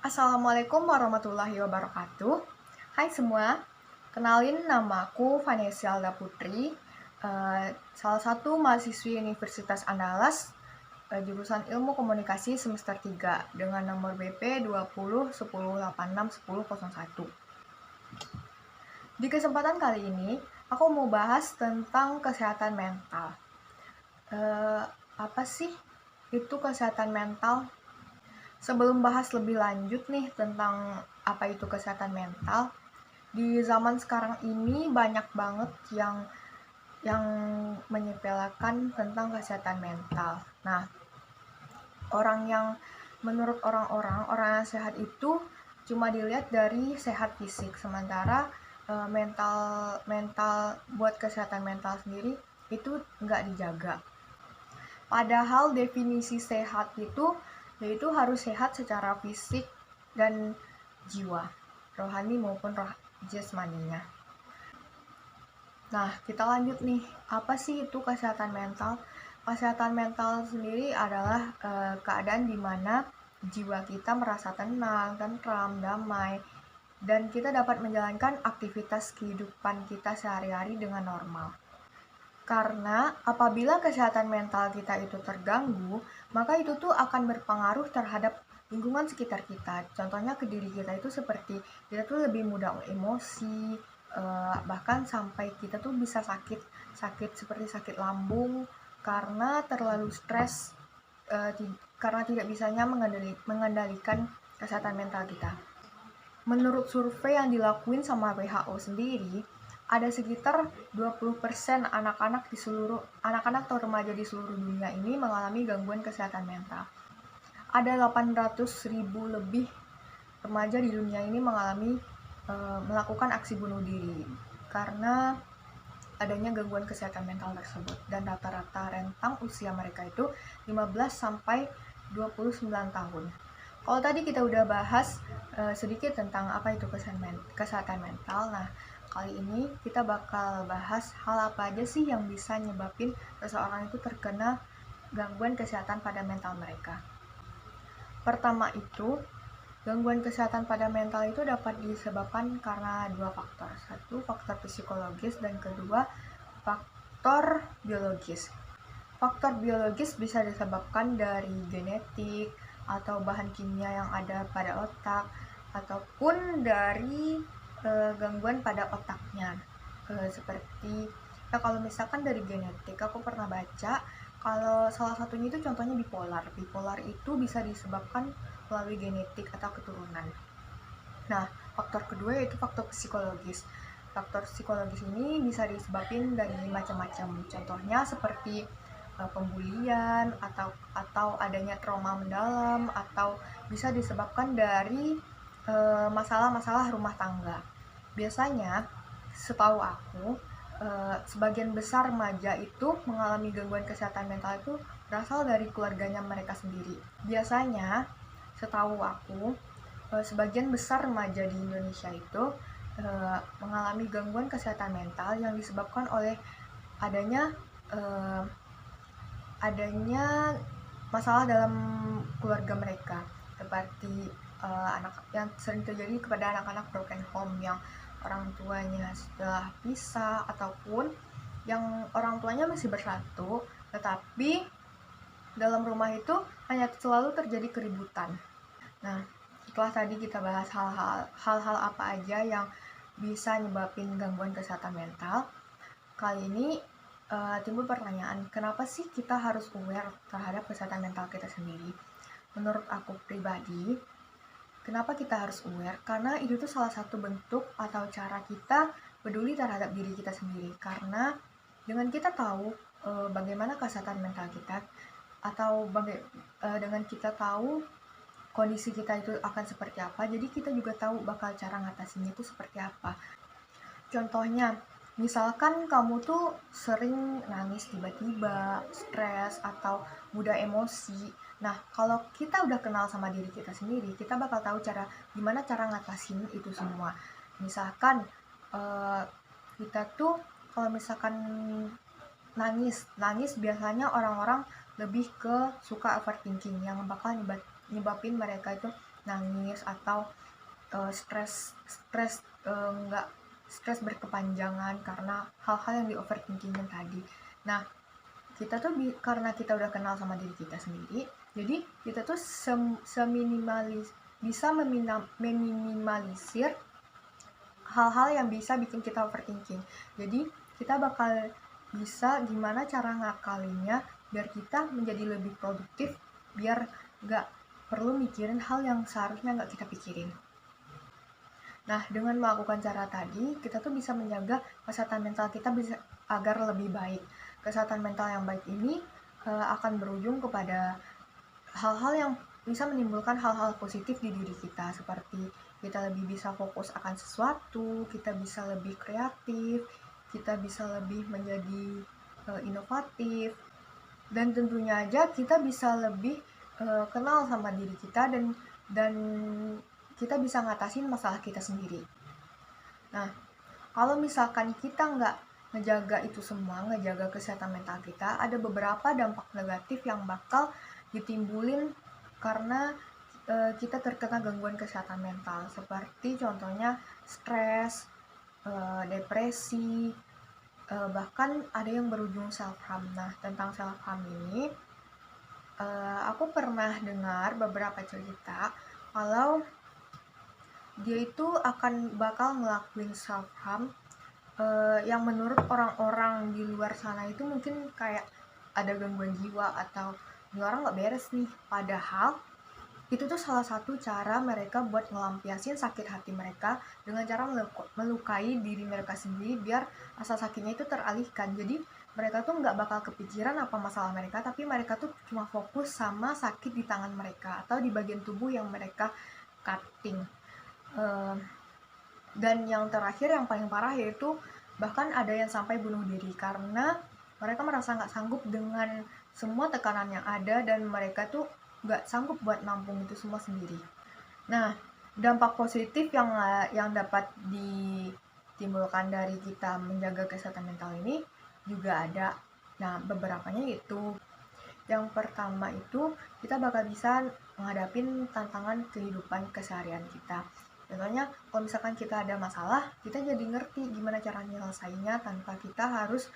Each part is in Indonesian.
Assalamualaikum warahmatullahi wabarakatuh. Hai semua, kenalin nama aku Vanessa Alda Putri, salah satu mahasiswi Universitas Andalas, jurusan Ilmu Komunikasi semester 3 dengan nomor BP 20 10 86 10 01. Di kesempatan kali ini, aku mau bahas tentang kesehatan mental. Apa sih itu kesehatan mental? Sebelum bahas lebih lanjut nih tentang apa itu kesehatan mental, di zaman sekarang ini banyak banget yang menyepelekan tentang kesehatan mental. Nah, menurut orang yang sehat itu cuma dilihat dari sehat fisik, sementara mental mental buat kesehatan mental sendiri itu nggak dijaga. Padahal definisi sehat itu yaitu harus sehat secara fisik dan jiwa, rohani maupun jasmaninya. Nah, kita lanjut nih. Apa sih itu kesehatan mental? Kesehatan mental sendiri adalah keadaan di mana jiwa kita merasa tenang, tentram, damai, dan kita dapat menjalankan aktivitas kehidupan kita sehari-hari dengan normal. Karena apabila kesehatan mental kita itu terganggu, maka itu tuh akan berpengaruh terhadap lingkungan sekitar kita. Contohnya ke diri kita itu seperti kita tuh lebih mudah emosi, bahkan sampai kita tuh bisa sakit seperti sakit lambung karena terlalu stres, karena tidak bisanya mengendalikan kesehatan mental kita. Menurut survei yang dilakuin sama WHO sendiri, ada sekitar 20% anak-anak atau remaja di seluruh dunia ini mengalami gangguan kesehatan mental. Ada 800.000 lebih remaja di dunia ini melakukan aksi bunuh diri karena adanya gangguan kesehatan mental tersebut, dan rata-rata rentang usia mereka itu 15 sampai 29 tahun. Kalau tadi kita udah bahas sedikit tentang apa itu kesehatan mental. Nah, kali ini kita bakal bahas hal apa aja sih yang bisa nyebabin seseorang itu terkena gangguan kesehatan pada mental mereka. Pertama itu, gangguan kesehatan pada mental itu dapat disebabkan karena dua faktor. Satu, faktor psikologis, dan kedua, faktor biologis. Faktor biologis bisa disebabkan dari genetik atau bahan kimia yang ada pada otak, ataupun dari gangguan pada otaknya, seperti kalau misalkan dari genetik, aku pernah baca kalau salah satunya itu contohnya bipolar itu bisa disebabkan melalui genetik atau keturunan. Nah, faktor kedua yaitu faktor psikologis. Faktor psikologis ini bisa disebabkan dari macam-macam, contohnya seperti pembulian atau adanya trauma mendalam, atau bisa disebabkan dari masalah-masalah rumah tangga. Biasanya, setahu aku, sebagian besar remaja itu mengalami gangguan kesehatan mental itu berasal dari keluarganya mereka sendiri. Biasanya, setahu aku, sebagian besar remaja di Indonesia itu mengalami gangguan kesehatan mental yang disebabkan oleh adanya masalah dalam keluarga mereka, seperti anak yang sering terjadi kepada anak-anak broken home yang orang tuanya sudah pisah, ataupun yang orang tuanya masih bersatu tetapi dalam rumah itu hanya selalu terjadi keributan. Nah, setelah tadi kita bahas hal-hal apa aja yang bisa nyebabin gangguan kesehatan mental, kali ini timbul pertanyaan, kenapa sih kita harus aware terhadap kesehatan mental kita sendiri? Menurut aku pribadi, kenapa kita harus aware? Karena itu tuh salah satu bentuk atau cara kita peduli terhadap diri kita sendiri. Karena dengan kita tahu bagaimana kesehatan mental kita, atau dengan kita tahu kondisi kita itu akan seperti apa, jadi kita juga tahu bakal cara ngatasinnya itu seperti apa. Contohnya, misalkan kamu tuh sering nangis tiba-tiba, stres, atau mudah emosi. Nah, kalau kita udah kenal sama diri kita sendiri, kita bakal tahu gimana cara ngatasin itu semua. Misalkan kita tuh kalau misalkan nangis biasanya orang-orang lebih ke suka overthinking yang bakal nyebabin mereka itu nangis atau stres nggak stres berkepanjangan karena hal-hal yang di overthinkingin tadi. Nah, kita tuh karena kita udah kenal sama diri kita sendiri, jadi kita tuh bisa meminimalisir hal-hal yang bisa bikin kita overthinking. Jadi kita bakal bisa gimana cara ngakalinnya biar kita menjadi lebih produktif, biar nggak perlu mikirin hal yang seharusnya nggak kita pikirin. Nah, dengan melakukan cara tadi, kita tuh bisa menjaga kesehatan mental kita bisa agar lebih baik. Kesehatan mental yang baik ini akan berujung kepada hal-hal yang bisa menimbulkan hal-hal positif di diri kita, seperti kita lebih bisa fokus akan sesuatu, kita bisa lebih kreatif, kita bisa lebih menjadi inovatif, dan tentunya aja kita bisa lebih kenal sama diri kita dan kita bisa ngatasin masalah kita sendiri. Nah, kalau misalkan kita nggak ngejaga itu semua, ngejaga kesehatan mental kita, ada beberapa dampak negatif yang bakal ditimbulin karena kita terkena gangguan kesehatan mental, seperti contohnya stres, depresi, bahkan ada yang berujung self-harm. Nah, tentang self-harm ini, aku pernah dengar beberapa cerita kalau dia itu akan bakal ngelakuin self-harm yang menurut orang-orang di luar sana itu mungkin kayak ada gangguan jiwa atau ini orang nggak beres nih. Padahal itu tuh salah satu cara mereka buat ngelampiasin sakit hati mereka dengan cara melukai diri mereka sendiri biar rasa sakitnya itu teralihkan. Jadi mereka tuh nggak bakal kepikiran apa masalah mereka, tapi mereka tuh cuma fokus sama sakit di tangan mereka atau di bagian tubuh yang mereka cutting. Dan yang terakhir yang paling parah yaitu bahkan ada yang sampai bunuh diri karena mereka merasa nggak sanggup dengan semua tekanan yang ada dan mereka tuh nggak sanggup buat nampung itu semua sendiri. Nah, dampak positif yang dapat ditimbulkan dari kita menjaga kesehatan mental ini juga ada. Nah, beberapanya itu yang pertama itu kita bakal bisa menghadapi tantangan kehidupan keseharian kita. Contohnya, kalau misalkan kita ada masalah, kita jadi ngerti gimana cara nyelesainnya tanpa kita harus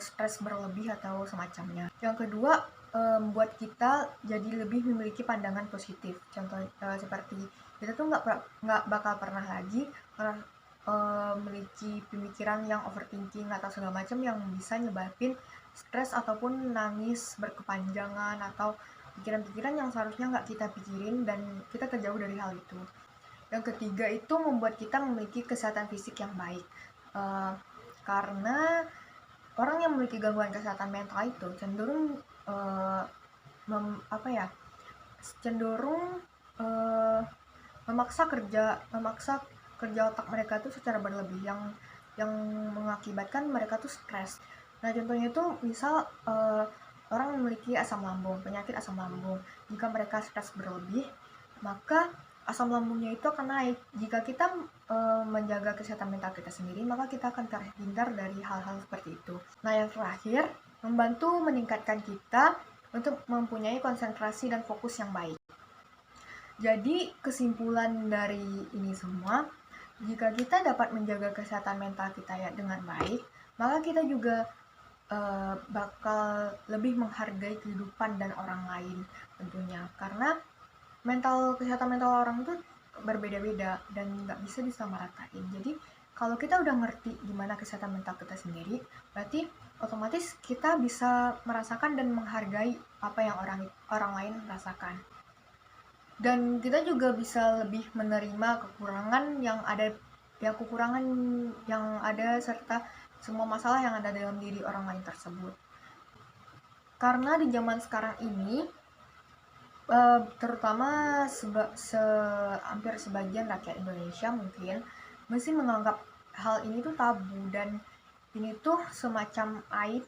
stres berlebih atau semacamnya. Yang kedua, membuat kita jadi lebih memiliki pandangan positif. Contoh seperti kita tuh nggak bakal pernah lagi memiliki pemikiran yang overthinking atau segala macam yang bisa nyebabin stres ataupun nangis berkepanjangan atau pikiran-pikiran yang seharusnya nggak kita pikirin dan kita terjauh dari hal itu. Yang ketiga itu membuat kita memiliki kesehatan fisik yang baik, karena orang yang memiliki gangguan kesehatan mental itu cenderung memaksa kerja otak mereka itu secara berlebih yang mengakibatkan mereka tuh stres. Nah, contohnya itu misal orang memiliki penyakit asam lambung. Jika mereka stres berlebih, maka asam lambungnya itu akan naik. Jika kita menjaga kesehatan mental kita sendiri, maka kita akan terhindar dari hal-hal seperti itu. Nah, yang terakhir, membantu meningkatkan kita untuk mempunyai konsentrasi dan fokus yang baik. Jadi, kesimpulan dari ini semua, jika kita dapat menjaga kesehatan mental kita ya dengan baik, maka kita juga bakal lebih menghargai kehidupan dan orang lain tentunya. Karena kesehatan mental orang itu berbeda-beda dan nggak bisa disamaratain. Jadi kalau kita udah ngerti gimana kesehatan mental kita sendiri, berarti otomatis kita bisa merasakan dan menghargai apa yang orang lain rasakan. Dan kita juga bisa lebih menerima kekurangan yang ada serta semua masalah yang ada dalam diri orang lain tersebut. Karena di zaman sekarang ini terutama hampir sebagian rakyat Indonesia mungkin masih menganggap hal ini tuh tabu dan ini tuh semacam aib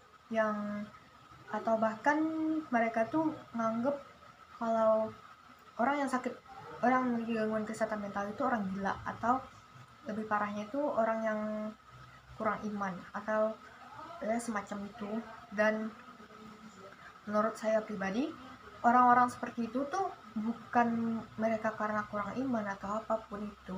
atau bahkan mereka tuh menganggap kalau orang yang memiliki gangguan kesehatan mental itu orang gila, atau lebih parahnya itu orang yang kurang iman atau ya semacam itu. Dan menurut saya pribadi, orang-orang seperti itu tuh bukan mereka karena kurang iman atau apapun itu,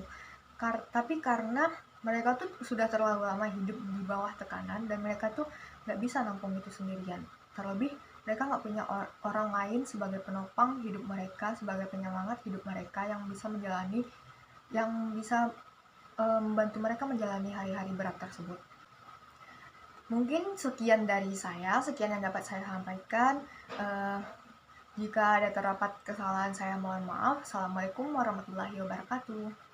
tapi karena mereka tuh sudah terlalu lama hidup di bawah tekanan dan mereka tuh nggak bisa nampung itu sendirian. Terlebih mereka nggak punya orang lain sebagai penopang hidup mereka, sebagai penyemangat hidup mereka yang bisa membantu mereka menjalani hari-hari berat tersebut. Mungkin sekian dari saya, sekian yang dapat saya sampaikan. Jika ada terdapat kesalahan, saya mohon maaf. Assalamualaikum warahmatullahi wabarakatuh.